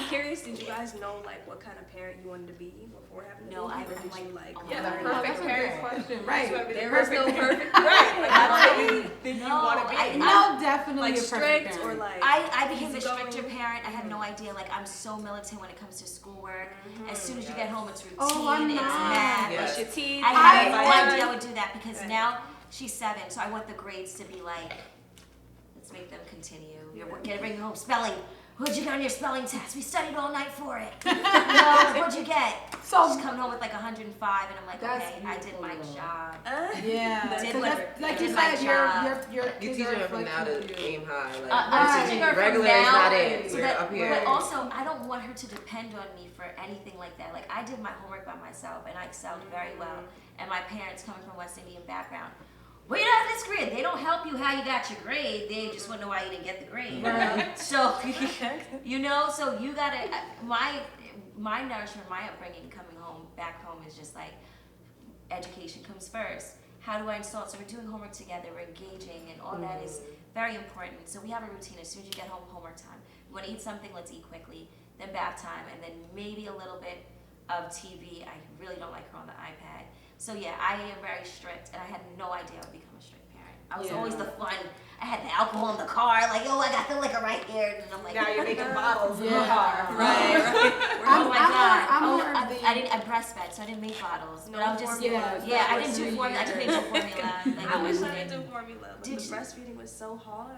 I'm curious, did you guys know like what kind of parent you wanted to be before having the baby? I Or did you like the perfect parent question, right? There was no perfect right. Did you want to be? No, definitely like a perfect strict parent. or like I became a easygoing? stricter parent. I had no idea. Like I'm so militant when it comes to schoolwork. As soon as you get home, it's routine. I'm it's not. math. Brush your teeth. I had no I idea I would do that because now she's 7, so I want the grades to be like, let's make them continue. You're gonna bring home spelling. What'd you get on your spelling test? We studied all night for it. What'd you get? So she's coming home with like 105, and I'm like, okay, I did my job. Yeah, Did so what- like did you my said, job. your You kids teach are her from now to reflection of you. aim high. Like, I'm teaching her regular from is now, not it. so You're that- up here. But also, I don't want her to depend on me for anything like that. Like I did my homework by myself, and I excelled very well. And my parents, coming from West Indian background, well, you don't have this grade. They don't help you how you got your grade. They just want to know why you didn't get the grade. Right. So, you know, so you gotta. My nourishment, my upbringing, coming home back home is just like education comes first. How do I install it? So we're doing homework together, we're engaging, and all that is very important. So we have a routine. As soon as you get home, homework time. You want to eat something, let's eat quickly. Then bath time, and then maybe a little bit of TV. I really don't like her on the iPad. So yeah, I am very strict, and I had no idea I would become a strict parent. I was always the fun. I had the alcohol in the car, like, oh, I got the liquor right here, and I'm like, Now you're making bottles in the Yeah. car. Right. I'm- Oh my I'm God. more- I'm more of the- I breastfed, so I didn't make bottles. No but I'm just formula. Yeah, I didn't do formula. I just made no formula. Like, I wish I didn't. did do formula, but Did the you? breastfeeding was so hard.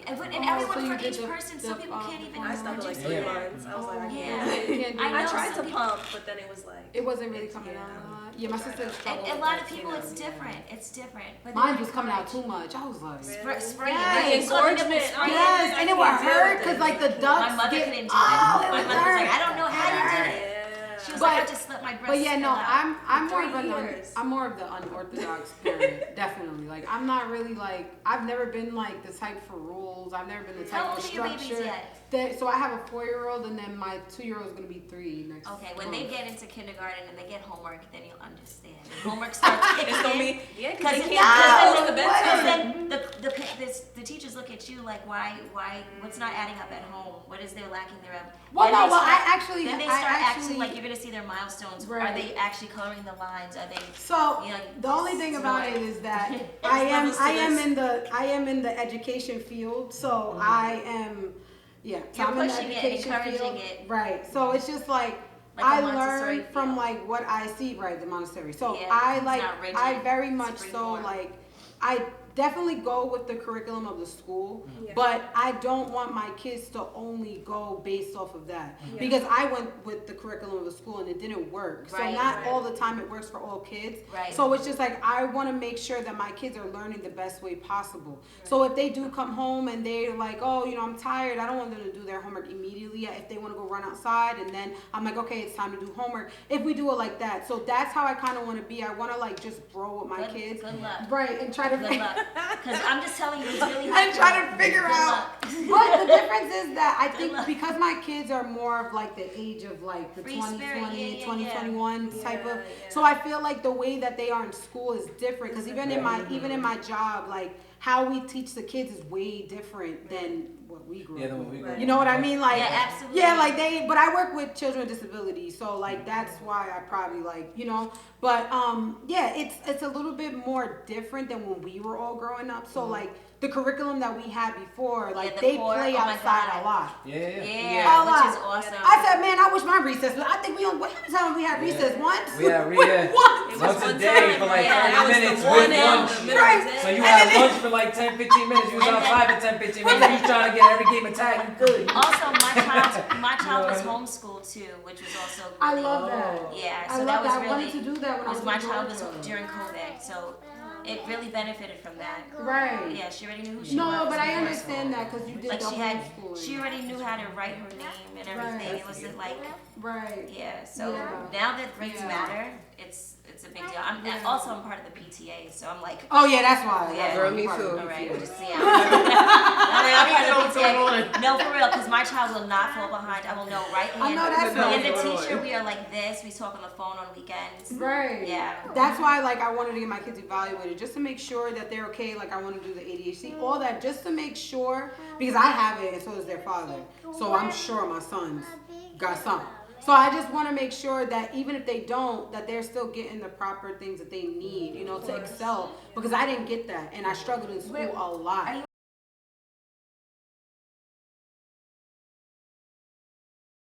And so everyone you for did each the- person, some people can't even I stopped at like produce 3 it. months. I was like, I Yeah. can't. I I know tried some to people- pump, but then it was like It wasn't really coming out a lot. Yeah, my sister struggled And a with lot that, of people, too. it's different. It's different. But Mine was coming out too much. I was like, Spring. Yes. Engorgement. yes, and it would hurt because like the ducts. My mother get, couldn't do it. Oh, it My would mother was hurt. like, I don't know how you did it. Yeah. She was But- like, I just let my breast. But yeah, no, spill out. I'm more of 3 an years. I'm more of the unorthodox parent, definitely. Like I'm not really like I've never been like the type for rules. I've never been the type How for old are your babies structure. yet? So I have a 4-year-old and then my 2-year-old is gonna be 3 next. Okay, when month. they get into kindergarten and they get homework, then you'll understand. When homework starts kicking It's gonna in. be Because they then can't go to the because bedtime. then the teachers look at you like, why, what's not adding up at home? What is there lacking there? Well, Then no, they well, start- I actually, Then they I start actually, acting like you're gonna see their milestones. Are Right. they actually coloring the lines? Are they? So You know, the only thing it's about annoying. it is that levels to I am this. in the education field, so I am so You're I'm in the pushing it, education encouraging field. it. Right. So it's just like Like I a Montessori learn from feel. like what I see, right, the Montessori. So Yeah, I it's like not rigid, I very it's much free so form. like I definitely go with the curriculum of the school, Yeah. but I don't want my kids to only go based off of that. Yeah. Because I went with the curriculum of the school and it didn't work. So Right, not right. all the time it works for all kids. Right. So it's just like I want to make sure that my kids are learning the best way possible. So if they do come home and they're like, oh, you know, I'm tired, I don't want them to do their homework immediately. If they want to go run outside, and then I'm like, okay, it's time to do homework. If we do it like that, so that's how I kind of want to be. I want to like just grow with my Good- kids, good luck. right, and try to Good luck. Because I'm just telling you, it's really hard. and try to figure Good out. luck. But the difference is that I think luck. because my kids are more of like the age of like the Free 2020, spirit, yeah, 2021 type of. Yeah. So I feel like the way that they are in school is different because even in my job, like how we teach the kids is way different than what we grew Yeah, up than what with. we grew up You know what I mean? Like Yeah, absolutely. yeah, like but I work with children with disabilities, so like that's why I probably like, you know, but yeah, it's a little bit more different than when we were all growing up. So like the curriculum that we had before, like the they core, play oh my outside God. a lot. Yeah. Yeah, A which lot. is awesome. I said, man, I wish my recess. I think how many times we had recess? Once. We had Once. once a one day time, for like yeah. 30 minutes That was with the one lunch. in the middle Right. of the So day. you had lunch for like 10, 15 minutes. You was And outside for 10, 15 minutes. You was trying to get every game of tag you could. Also, my child was You know homeschooled too, which was also I really, love that. Yeah, I so love that was that. I really. wanted to do that when I was my in child was Georgia. during COVID, so it really benefited from that. Right. Yeah, she already knew who she was. No, but I before understand that because you did Like the she homeschooling. already knew how to write her name and everything. Right. It wasn't like, Right. yeah. So Yeah. now that grades Yeah. matter, it's a big deal. I'm Yeah. also I'm part of the PTA, so I'm like, Oh yeah, that's why. Yeah. Girl, me Right. too. all right, Yeah. just see. I'm part of the going PTA. No, for real, because my child will not fall behind. I will know right hand. I know that's Me and right. the teacher, we are like this. We talk on the phone on weekends. Right. Yeah. That's why, like, I wanted to get my kids evaluated just to make sure that they're okay. Like, I want to do the ADHD, all that, just to make sure because I have it and so does their father. So I'm sure my sons got some. So I just want to make sure that even if they don't, that they're still getting the proper things that they need, you know, to excel. Because I didn't get that, and I struggled in school a lot. Are you